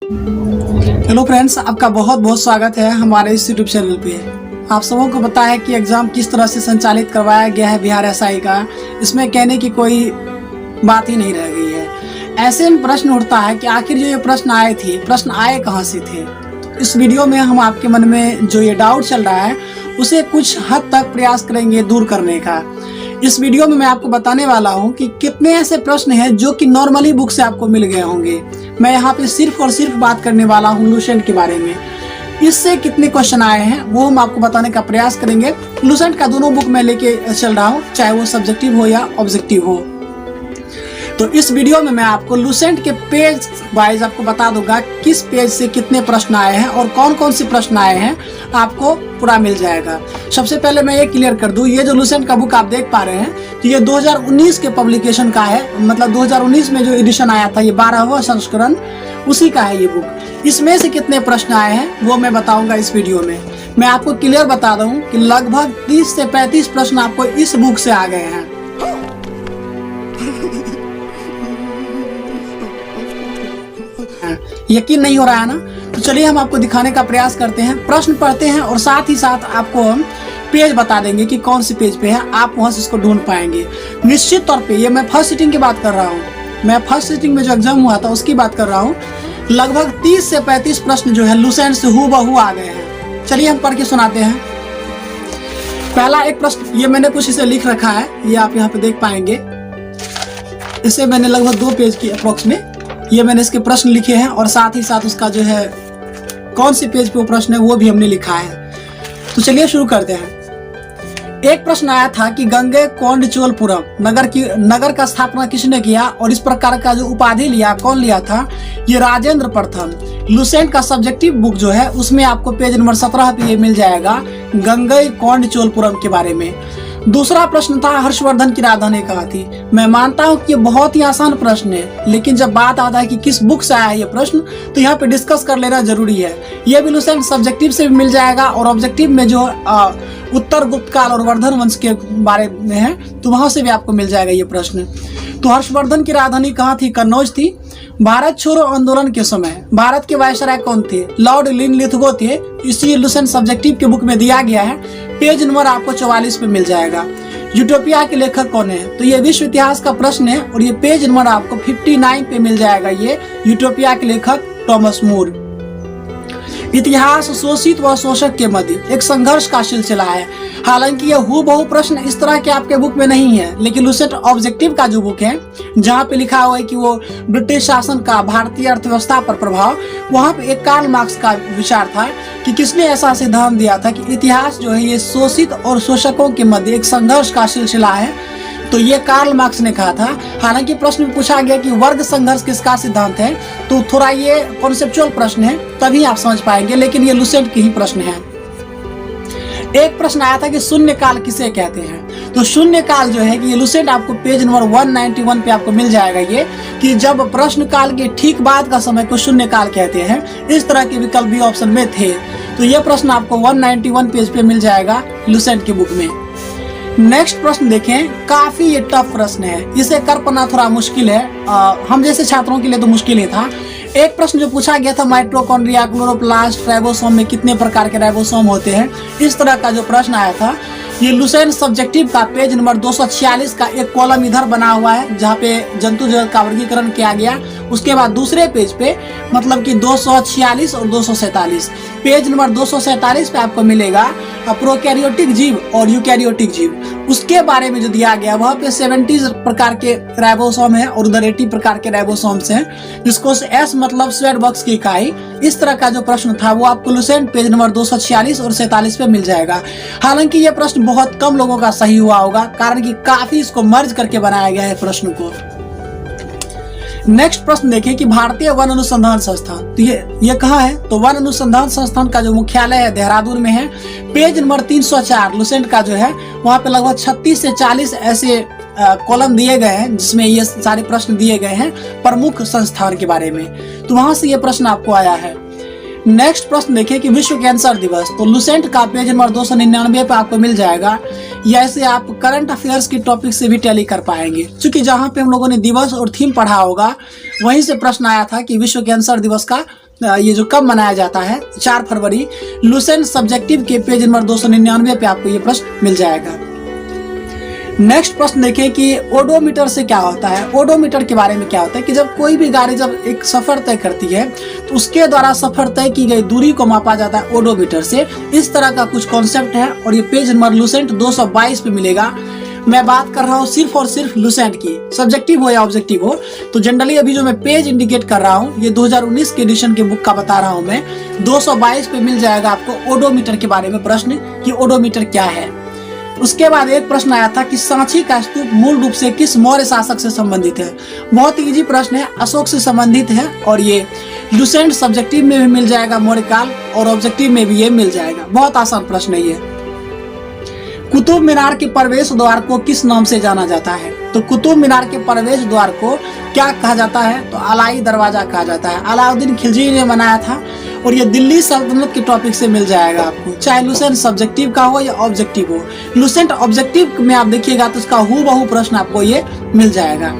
Hello friends, आपका बहुत बहुत स्वागत है हमारे इस यूट्यूब चैनल पे। आप सबों को पता है कि एग्ज़ाम किस तरह से संचालित करवाया गया है बिहार एसआई का। इसमें कहने की कोई बात ही नहीं रह गई है। ऐसे में प्रश्न उठता है कि आखिर जो ये प्रश्न आए कहाँ से थे। इस वीडियो में हम आपके मन में जो ये डाउट चल रहा है उसे कुछ हद तक प्रयास करेंगे दूर करने का। इस वीडियो में मैं आपको बताने वाला हूं कि कितने ऐसे प्रश्न हैं जो कि नॉर्मली बुक से आपको मिल गए होंगे। मैं यहाँ पे सिर्फ और सिर्फ बात करने वाला हूं लूसेंट के बारे में। इससे कितने क्वेश्चन आए हैं वो हम आपको बताने का प्रयास करेंगे। लूसेंट का दोनों बुक मैं लेके चल रहा हूँ, चाहे वो सब्जेक्टिव हो या ऑब्जेक्टिव हो। तो इस वीडियो में मैं आपको लूसेंट के पेज वाइज आपको बता दूंगा किस पेज से कितने प्रश्न आए हैं और कौन कौन से प्रश्न आए हैं, आपको पूरा मिल जाएगा। सबसे पहले मैं ये क्लियर कर दूं, ये जो लूसेंट का बुक आप देख पा रहे हैं तो ये 2019 के पब्लिकेशन का है। मतलब 2019 में जो एडिशन आया था, ये 12वां संस्करण, उसी का है ये बुक। इसमें से कितने प्रश्न आए हैं वो मैं बताऊंगा इस वीडियो में। मैं आपको क्लियर बता दूं कि लगभग 30 से 35 प्रश्न आपको इस बुक से आ गए हैं। यकीन नहीं हो रहा है ना? तो चलिए हम आपको दिखाने का प्रयास करते हैं। प्रश्न पढ़ते हैं और साथ ही साथ आपको हम पेज बता देंगे कि कौन सी पेज पे है। आप वहां से इसको ढूंढ पाएंगे निश्चित तौर पे। ये मैं फर्स्ट सिटिंग की बात कर रहा हूँ। मैं फर्स्ट सिटिंग में जो एग्जाम हुआ था उसकी बात कर रहा हूँ। लगभग 30 से 35 प्रश्न जो है लूसेंट से हूबहू आ गए हैं। चलिए हम पढ़ के सुनाते हैं। पहला एक प्रश्न, ये मैंने कुछ इसे लिख रखा है, ये आप यहाँ पे देख पाएंगे। इसे मैंने लगभग 2 पेज की अप्रोक्स में ये मैंने इसके प्रश्न लिखे हैं और साथ ही साथ उसका जो है कौन सी पेज पे वो प्रश्न है वो भी हमने लिखा है। तो चलिए शुरू करते हैं। एक प्रश्न आया था कि गंगैकोंडचोलपुरम नगर का स्थापना किसने किया और इस प्रकार का जो उपाधि लिया कौन लिया था? ये राजेंद्र प्रथम। लूसेंट का सब्जेक्टिव बुक जो है उसमें आपको पेज नंबर 17 पे ये मिल जाएगा गंगैकोंडचोलपुरम के बारे में। दूसरा प्रश्न था हर्षवर्धन की राजधानी कहाँ थी। मैं मानता हूँ कि ये बहुत ही आसान प्रश्न है, लेकिन जब बात आता है कि किस बुक से आया है ये प्रश्न तो यहाँ पे डिस्कस कर लेना जरूरी है। ये भी लूसेंट सब्जेक्टिव से भी मिल जाएगा और ऑब्जेक्टिव में जो उत्तर गुप्त काल और वर्धन वंश के बारे में है तो वहां से भी आपको मिल जाएगा ये प्रश्न। तो हर्षवर्धन की राजधानी कहाँ थी? कन्नौज थी। भारत छोड़ो आंदोलन के समय भारत के वायसराय कौन थे? लॉर्ड लिनलिथगो थे। इसी लूसेंट सब्जेक्टिव के बुक में दिया गया है। पेज नंबर आपको 44 पे मिल जाएगा। यूटोपिया के लेखक कौन है? तो ये विश्व इतिहास का प्रश्न है और ये पेज नंबर आपको 59 पे मिल जाएगा। ये यूटोपिया के लेखक टॉमस मूर। इतिहास शोषित व शोषक के मध्य एक संघर्ष का सिलसिला है। हालांकि यह हूबहू प्रश्न इस तरह के आपके बुक में नहीं है, लेकिन लूसेंट ऑब्जेक्टिव का जो बुक है जहाँ पे लिखा हुआ है कि वो ब्रिटिश शासन का भारतीय अर्थव्यवस्था पर प्रभाव, वहाँ पे एक कार्ल मार्क्स का विचार था कि किसने ऐसा सिद्धांत दिया था कि इतिहास जो है ये शोषित और शोषकों के मध्य एक संघर्ष का सिलसिला है। तो ये कार्ल मार्क्स ने कहा था। हालांकि प्रश्न में पूछा गया कि वर्ग संघर्ष किसका सिद्धांत है, तो थोड़ा ये कॉन्सेप्चुअल प्रश्न है, तभी आप समझ पाएंगे, लेकिन ये लूसेंट के ही प्रश्न है। एक प्रश्न आया था कि शून्य काल किसे कहते हैं। तो शून्य काल जो है कि ये लूसेंट आपको पेज नंबर 191 पे आपको मिल जाएगा। ये कि जब प्रश्न काल के ठीक बाद का समय को शून्य काल कहते हैं। इस तरह के विकल्प भी ऑप्शन में थे। तो ये प्रश्न आपको 191 पेज पे मिल जाएगा लूसेंट की बुक में। नेक्स्ट प्रश्न देखें, काफी ये टफ प्रश्न है, इसे कर पाना थोड़ा मुश्किल है। हम जैसे छात्रों के लिए तो मुश्किल ही था। एक प्रश्न जो पूछा गया था, माइटोकॉन्ड्रिया, क्लोरोप्लास्ट, राइबोसोम में कितने प्रकार के राइबोसोम होते हैं, इस तरह का जो प्रश्न आया था। ये लूसेंट सब्जेक्टिव का पेज नंबर 246 का एक कॉलम इधर बना हुआ है जहाँ पे जंतु जगत का वर्गीकरण किया गया। उसके बाद दूसरे पेज पे मतलब कि 246 और 247, पेज नंबर 247 पे आपको मिलेगा प्रोकैरियोटिक जीव और यूकैरियोटिक जीव। उसके बारे में जो दिया गया वहाँ पे 70 प्रकार के राइबोसोम है और उधर 80 प्रकार के राइबोसोम्स हैं, जिसको एस मतलब स्वेट बॉक्स की इकाई। इस तरह का जो प्रश्न था वो आपको लूसेंट पेज नंबर 246 और 47 पे मिल जाएगा। हालांकि ये प्रश्न बहुत कम लोगों का सही हुआ होगा, कारण कि काफी इसको मर्ज करके बनाया गया है प्रश्न को। नेक्स्ट प्रश्न देखिए कि भारतीय वन अनुसंधान संस्थान, तो ये कहाँ है? तो वन अनुसंधान संस्थान का जो मुख्यालय है देहरादून में है। पेज नंबर 304 लूसेंट का जो है वहाँ पे लगभग 36 से 40 ऐसे कॉलम दिए गए हैं जिसमें ये सारे प्रश्न दिए गए हैं प्रमुख संस्थान के बारे में। तो वहां से ये प्रश्न आपको आया है। नेक्स्ट प्रश्न देखिए कि विश्व कैंसर दिवस, तो लूसेंट का पेज नंबर 299 पे आपको मिल जाएगा। या ऐसे आप करंट अफेयर्स की टॉपिक से भी टैली कर पाएंगे, क्योंकि जहाँ पे हम लोगों ने दिवस और थीम पढ़ा होगा वहीं से प्रश्न आया था कि विश्व कैंसर दिवस का ये जो कब मनाया जाता है, 4 फरवरी, लुसेंट सब्जेक्टिव के पेज नंबर 299 पे आपको ये प्रश्न मिल जाएगा। नेक्स्ट प्रश्न देखें कि ओडोमीटर से क्या होता है। ओडोमीटर के बारे में क्या होता है कि जब कोई भी गाड़ी जब एक सफर तय करती है तो उसके द्वारा सफर तय की गई दूरी को मापा जाता है ओडोमीटर से। इस तरह का कुछ कॉन्सेप्ट है और ये पेज नंबर लुसेंट 222 पे मिलेगा। मैं बात कर रहा हूँ सिर्फ और सिर्फ लुसेंट की, सब्जेक्टिव हो या ऑब्जेक्टिव हो। तो जनरली अभी जो मैं पेज इंडिकेट कर रहा हूँ ये 2019 के एडिशन के बुक का बता रहा हूँ मैं। 222 पे मिल जाएगा आपको ओडोमीटर के बारे में प्रश्न कि ओडोमीटर क्या है। उसके बाद एक प्रश्न आया था कि सांची का स्तूप मूल रूप से किस मौर्य शासक से संबंधित है। बहुत इजी प्रश्न है, अशोक से संबंधित है और ये लुसेंट सब्जेक्टिव में भी मिल जाएगा मौर्य काल और ऑब्जेक्टिव में भी ये मिल जाएगा। बहुत आसान प्रश्न है ये। कुतुब मीनार के प्रवेश द्वार को किस नाम से जाना जाता है। तो कुतुब मीनार के प्रवेश द्वार को क्या कहा जाता है, तो अलाई दरवाजा कहा जाता है। अलाउद्दीन खिलजी ने बनाया था और ये दिल्ली सल्तनत के टॉपिक से मिल जाएगा आपको, चाहे लुसेंट सब्जेक्टिव का हो या ऑब्जेक्टिव हो। लुसेंट ऑब्जेक्टिव में आप देखिएगा तो इसका हूबहू प्रश्न आपको ये मिल जाएगा।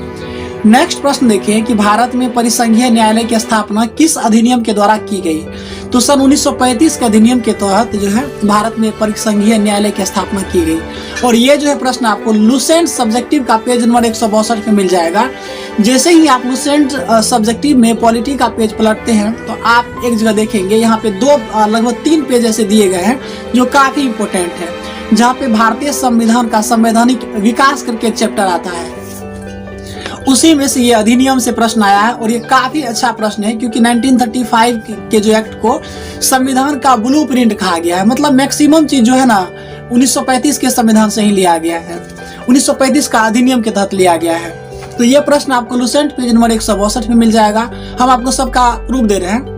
नेक्स्ट प्रश्न देखिए कि भारत में परिसंघीय न्यायालय की स्थापना किस अधिनियम के द्वारा की गई। तो सन 1935 के अधिनियम के तहत जो है भारत में परिसंघीय न्यायालय की स्थापना की गई। और ये जो है प्रश्न आपको लुसेंट सब्जेक्टिव का पेज नंबर 162 पे मिल जाएगा। जैसे ही आप लुसेंट सब्जेक्टिव में पॉलिटी का पेज पलटते हैं तो आप एक जगह देखेंगे यहाँ पे लगभग 3 पेज ऐसे दिए गए हैं जो काफी इंपोर्टेंट है, जहाँ पे भारतीय संविधान का संवैधानिक विकास करके एक चैप्टर आता है। उसी में से ये अधिनियम से प्रश्न आया है और ये काफी अच्छा प्रश्न है क्योंकि 1935 के जो एक्ट को संविधान का ब्लूप्रिंट कहा गया है। मतलब मैक्सिमम चीज जो है ना 1935 के संविधान से ही लिया गया है, 1935 का अधिनियम के तहत लिया गया है। तो ये प्रश्न आपको लुसेंट पेज नंबर 162 में मिल जाएगा। हम आपको सबका प्रूफ दे रहे हैं।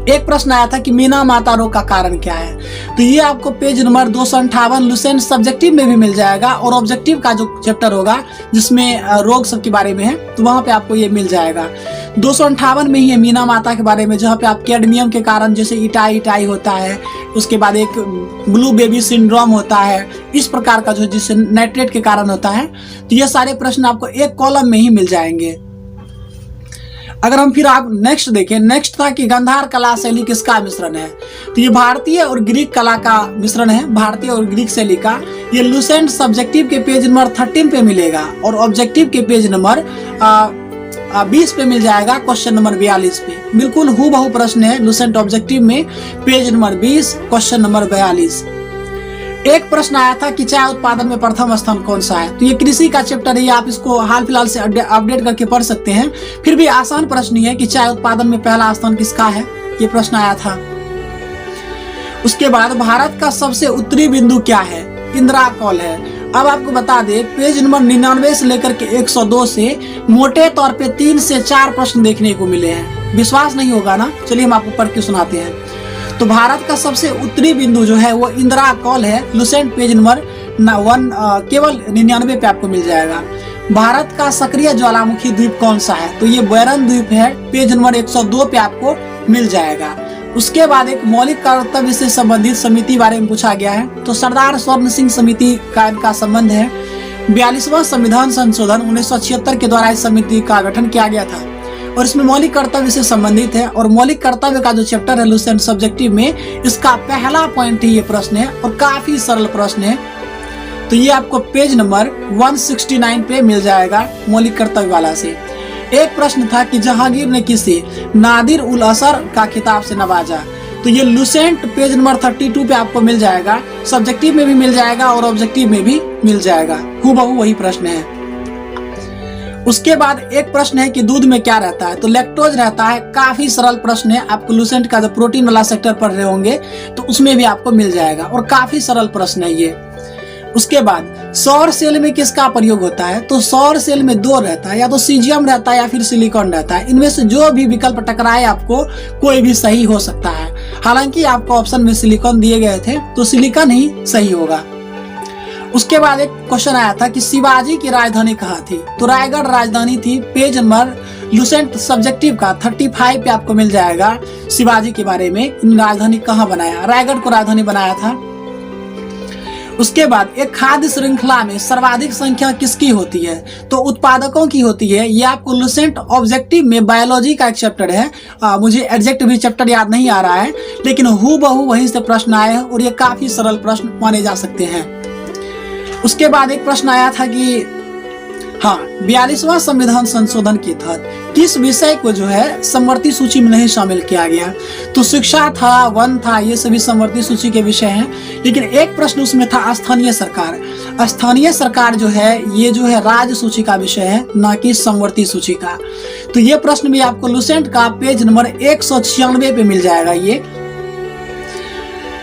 एक प्रश्न आया था कि मीना माता रोग का कारण क्या है। तो ये आपको पेज नंबर 258 लुसेंट सब्जेक्टिव में भी मिल जाएगा और ऑब्जेक्टिव का जो चैप्टर होगा जिसमें रोग सब के बारे में है तो वहां पे आपको ये मिल जाएगा। 258 में ही है मीना माता के बारे में, जहाँ पे आप कैडमियम के कारण जैसे इटाई होता है, उसके बाद एक ब्लू बेबी सिंड्रोम होता है, इस प्रकार का जो जिससे नाइट्रेट के कारण होता है। तो ये सारे प्रश्न आपको एक कॉलम में ही मिल जाएंगे। अगर हम फिर आप नेक्स्ट देखें, नेक्स्ट था कि गांधार कला शैली किसका मिश्रण है। तो ये भारतीय और ग्रीक कला का मिश्रण है, भारतीय और ग्रीक शैली का। ये लुसेंट सब्जेक्टिव के पेज नंबर 13 पे मिलेगा और ऑब्जेक्टिव के पेज नंबर 20 पे मिल जाएगा, क्वेश्चन नंबर 42 पे। बिल्कुल हूबहू प्रश्न है लुसेंट ऑब्जेक्टिव में, पेज नंबर 20 क्वेश्चन नंबर 42। एक प्रश्न आया था कि चाय उत्पादन में प्रथम स्थान कौन सा है। तो ये कृषि का चैप्टर है, आप इसको हाल फिलहाल से अपडेट करके पढ़ सकते हैं। फिर भी आसान प्रश्न है कि चाय उत्पादन में पहला स्थान किसका है, ये प्रश्न आया था। उसके बाद भारत का सबसे उत्तरी बिंदु क्या है, इंदिरा कॉल है। अब आपको बता दे पेज नंबर 99 से लेकर के 102 से मोटे तौर पे 3 से 4 प्रश्न देखने को मिले हैं। विश्वास नहीं होगा ना, चलिए हम आपको पढ़ के सुनाते हैं। तो भारत का सबसे उत्तरी बिंदु जो है वो इंदिरा कॉल है, लुसेंट पेज नंबर केवल 99 पे आपको मिल जाएगा। भारत का सक्रिय ज्वालामुखी द्वीप कौन सा है, तो ये बैरन द्वीप है, पेज नंबर 102 पे आपको मिल जाएगा। उसके बाद एक मौलिक कर्तव्य से संबंधित समिति बारे में पूछा गया है। तो सरदार स्वर्ण सिंह समिति का इनका संबंध है। 42वां संविधान संशोधन 1976 के द्वारा इस समिति का गठन किया गया था और इसमें मौलिक कर्तव्य से संबंधित है। और मौलिक कर्तव्य का जो चैप्टर है लुसेंट सब्जेक्टिव में, इसका पहला पॉइंट ही ये प्रश्न है और काफी सरल प्रश्न है। तो ये आपको पेज नंबर 169 पे मिल जाएगा मौलिक कर्तव्य वाला से। एक प्रश्न था कि जहांगीर ने किसे नादिर उल असर का खिताब से नवाजा। तो ये लुसेंट पेज नंबर 32 पे आपको मिल जाएगा, सब्जेक्टिव में भी मिल जाएगा और ऑब्जेक्टिव में भी मिल जाएगा। हूबहू वही प्रश्न है। उसके बाद एक प्रश्न है कि दूध में क्या रहता है, तो लैक्टोज रहता है। काफी सरल प्रश्न है, आपको लुसेंट का जो प्रोटीन वाला सेक्टर पढ़ रहे होंगे तो उसमें भी आपको मिल जाएगा और काफी सरल प्रश्न है ये। उसके बाद सौर सेल में किसका प्रयोग होता है, तो सौर सेल में 2 रहता है, या तो सीजियम रहता है या फिर सिलिकॉन रहता है। इनमें से जो भी विकल्प टकराए आपको कोई भी सही हो सकता है। हालांकि आपको ऑप्शन में सिलिकॉन दिए गए थे तो सिलिकॉन ही सही होगा। उसके बाद एक क्वेश्चन आया था कि शिवाजी की राजधानी कहाँ थी, तो रायगढ़ राजधानी थी। पेज नंबर लुसेंट सब्जेक्टिव का 35 पे आपको मिल जाएगा शिवाजी के बारे में, राजधानी कहाँ बनाया, रायगढ़ को राजधानी बनाया था। उसके बाद एक खाद्य श्रृंखला में सर्वाधिक संख्या किसकी होती है? तो उत्पादकों की होती है। ये आपको लुसेंट ऑब्जेक्टिव में बायोलॉजी का एक चैप्टर है। मुझे एग्जैक्ट भी चैप्टर याद नहीं आ रहा है, लेकिन हूबहू वहीं से प्रश्न आए हैं और ये काफी सरल प्रश्न माने जा सकते हैं। उसके बाद एक प्रश्न आया था कि 42वां संविधान संशोधन के तहत किस विषय को जो है समवर्ती सूची में नहीं शामिल किया गया? तो शिक्षा था, वन था, ये सभी समवर्ती सूची के विषय हैं। लेकिन एक प्रश्न उसमें था स्थानीय सरकार। स्थानीय सरकार जो है ये जो है राज्य सूची का विषय है, ना कि समवर्ती सूची का। तो ये प्रश्न भी आपको लुसेंट का पेज नंबर 196 पे मिल जाएगा ये।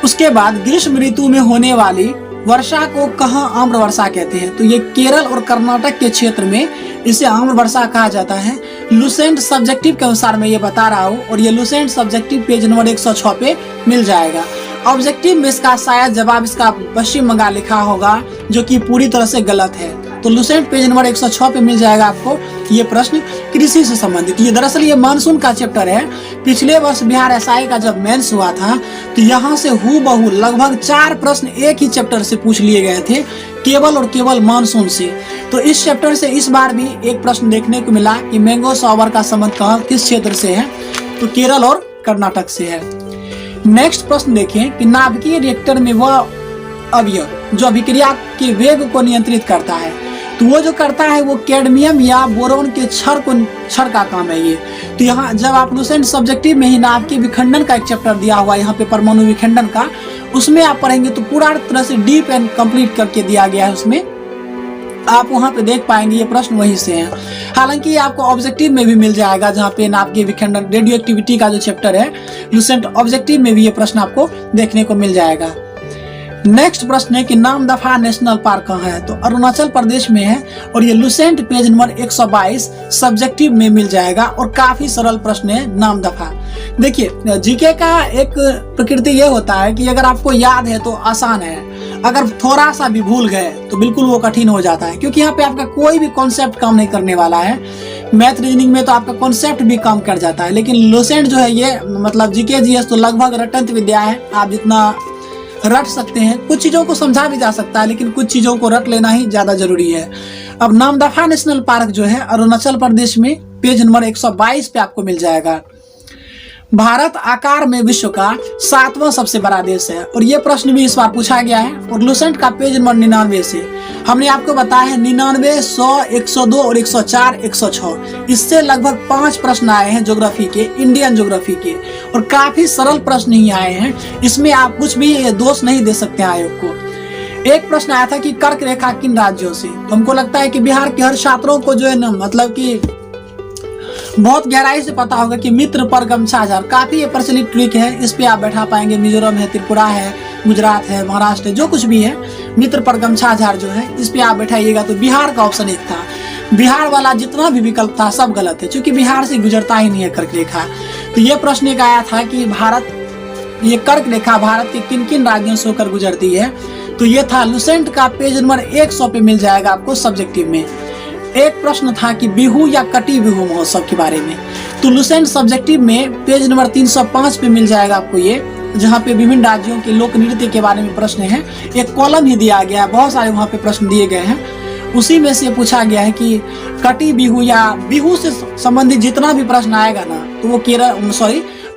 उसके बाद ग्रीष्म ऋतु में होने वाली वर्षा को कहाँ आम्र वर्षा कहते हैं? तो ये केरल और कर्नाटक के क्षेत्र में इसे आम्र वर्षा कहा जाता है। लुसेंट सब्जेक्टिव के अनुसार मैं ये बता रहा हूँ, और ये लुसेंट सब्जेक्टिव पेज नंबर 106 पे मिल जाएगा। ऑब्जेक्टिव में इसका शायद जवाब इसका पश्चिम बंगाल लिखा होगा, जो कि पूरी तरह से गलत है। तो लुसेंट पेज नंबर 106 पे मिल जाएगा आपको ये प्रश्न कृषि से संबंधित। ये दरअसल ये मानसून का चैप्टर है। पिछले वर्ष बिहार एसआई का जब मेंस हुआ था तो यहाँ से हूबहू लगभग 4 प्रश्न एक ही चैप्टर से पूछ लिए गए थे, केवल और केवल मानसून से। तो इस चैप्टर से इस बार भी एक प्रश्न देखने को मिला कि मैंगो सॉवर का संबंध कहाँ किस क्षेत्र से है? तो केरल और कर्नाटक से है। नेक्स्ट प्रश्न देखें कि नाभिकीय रिएक्टर में वह अवयव जो अभिक्रिया के वेग को नियंत्रित करता है, तो वो जो करता है वो कैडमियम या बोरोन के क्षर का काम है ये। तो यहाँ जब आप लुसेंट सब्जेक्टिव में ही नाभिकीय विखंडन का एक चैप्टर दिया हुआ है यहाँ पे परमाणु विखंडन का, उसमें आप पढ़ेंगे तो पूरा तरह से डीप एंड कंप्लीट करके दिया गया है। उसमें आप वहां पे देख पाएंगे ये प्रश्न वहीं से हैं। हालांकि ये आपको ऑब्जेक्टिव में भी मिल जाएगा, जहाँ पे नाभिकीय विखंडन रेडियो एक्टिविटी का जो चैप्टर है लुसेंट ऑब्जेक्टिव में भी ये प्रश्न आपको देखने को मिल जाएगा। नेक्स्ट प्रश्न है कि नामदफा नेशनल पार्क कहाँ है? तो अरुणाचल प्रदेश में है, और ये लुसेंट पेज नंबर 122 सब्जेक्टिव में मिल जाएगा, और काफी सरल प्रश्न है नामदफा। देखिए जीके का एक प्रकृति ये होता है कि अगर आपको याद है तो आसान है, अगर थोड़ा सा भी भूल गए तो बिल्कुल वो कठिन हो जाता है, क्योंकि यहाँ पे आपका कोई भी कॉन्सेप्ट काम नहीं करने वाला है। मैथ रीजनिंग में तो आपका कॉन्सेप्ट भी काम कर जाता है, लेकिन लुसेंट जो है ये मतलब जीके जीएस तो लगभग रटंत विद्या है। आप जितना रट सकते हैं, कुछ चीजों को समझा भी जा सकता है, लेकिन कुछ चीजों को रट लेना ही ज्यादा जरूरी है। अब नामदफा नेशनल पार्क जो है अरुणाचल प्रदेश में पेज नंबर 122 पे आपको मिल जाएगा। भारत आकार में विश्व का 7वां सबसे बड़ा देश है, और ये प्रश्न भी इस बार पूछा गया है, और लुसेंट का पेज नंबर 99 से हमने आपको बताया है 99, 100, 102 और 104, 106 इससे लगभग 5 प्रश्न आए हैं ज्योग्राफी के, इंडियन ज्योग्राफी के, और काफी सरल प्रश्न ही आए हैं। इसमें आप कुछ भी दोष नहीं दे सकते आयोग को। एक प्रश्न आया था कि कर्क रेखा किन राज्यों से? तो हमको लगता है कि बिहार के हर छात्रों को जो है ना मतलब कि बहुत गहराई से पता होगा कि मित्र पर गमछा झार काफी ये प्रचलित ट्रिक है। इस पे आप बैठा पाएंगे, मिजोरम है, त्रिपुरा है, गुजरात है, महाराष्ट्र है, जो कुछ भी है, मित्र पर गमछा झार जो है इस पे आप बैठाइएगा। तो बिहार का ऑप्शन एक था। बिहार वाला जितना भी विकल्प था सब गलत है, क्योंकि बिहार से गुजरता ही नहीं है कर्क रेखा। तो ये प्रश्न एक आया था कि ये कर्क रेखा भारत के किन किन राज्यों से होकर गुजरती है? तो ये था लुसेंट का पेज नंबर 100 पे मिल जाएगा आपको सब्जेक्टिव में। एक प्रश्न था कि बिहू या कटी बिहू महोत्सव के बारे में, तो लुसेंट सब्जेक्टिव में पेज नंबर 305 पे मिल जाएगा आपको ये, जहाँ पे विभिन्न राज्यों के लोक नृत्य के बारे में प्रश्न है। एक कॉलम ही दिया गया है, बहुत सारे वहाँ पे प्रश्न दिए गए हैं, उसी में से पूछा गया है कि कटी बिहू या बिहू से संबंधित जितना भी प्रश्न आएगा ना तो वो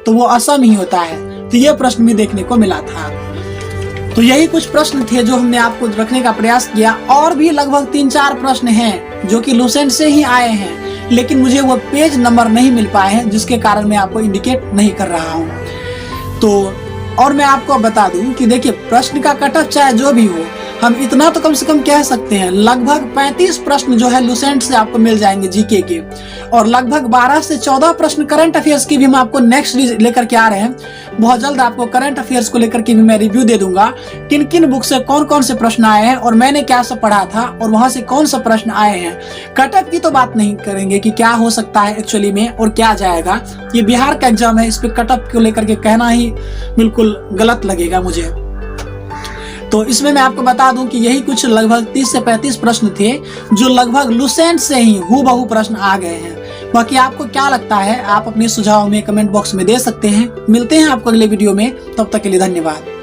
तो वो असम ही होता है। तो ये प्रश्न भी देखने को मिला था। तो यही कुछ प्रश्न थे जो हमने आपको रखने का प्रयास किया, और भी लगभग 3-4 प्रश्न हैं जो कि लुसेंट से ही आए हैं, लेकिन मुझे वो पेज नंबर नहीं मिल पाए हैं, जिसके कारण मैं आपको इंडिकेट नहीं कर रहा हूँ। तो और मैं आपको बता दूं कि देखिए प्रश्न का कटअप चाहे जो भी हो, हम इतना तो कम से कम कह सकते हैं लगभग 35 प्रश्न जो है लुसेंट से आपको मिल जाएंगे जीके के, और लगभग 12 से 14 प्रश्न करंट अफेयर्स की भी हम आपको नेक्स्ट लेकर के आ रहे हैं। बहुत जल्द आपको करंट अफेयर्स को लेकर के भी मैं रिव्यू दे दूंगा, किन किन बुक से कौन कौन से प्रश्न आए हैं और मैंने क्या सब पढ़ा था और वहां से कौन सा प्रश्न आए हैं। कटअप की तो बात नहीं करेंगे कि क्या हो सकता है एक्चुअली में और क्या जाएगा, ये बिहार का एग्जाम है, इस पे कटअप को लेकर के कहना ही बिल्कुल गलत लगेगा मुझे। तो इसमें मैं आपको बता दूं कि यही कुछ लगभग 30 से 35 प्रश्न थे जो लगभग लुसेंट से ही हूबहू प्रश्न आ गए हैं। बाकी आपको क्या लगता है आप अपने सुझाव में कमेंट बॉक्स में दे सकते हैं। मिलते हैं आपको अगले वीडियो में, तब तक के लिए धन्यवाद।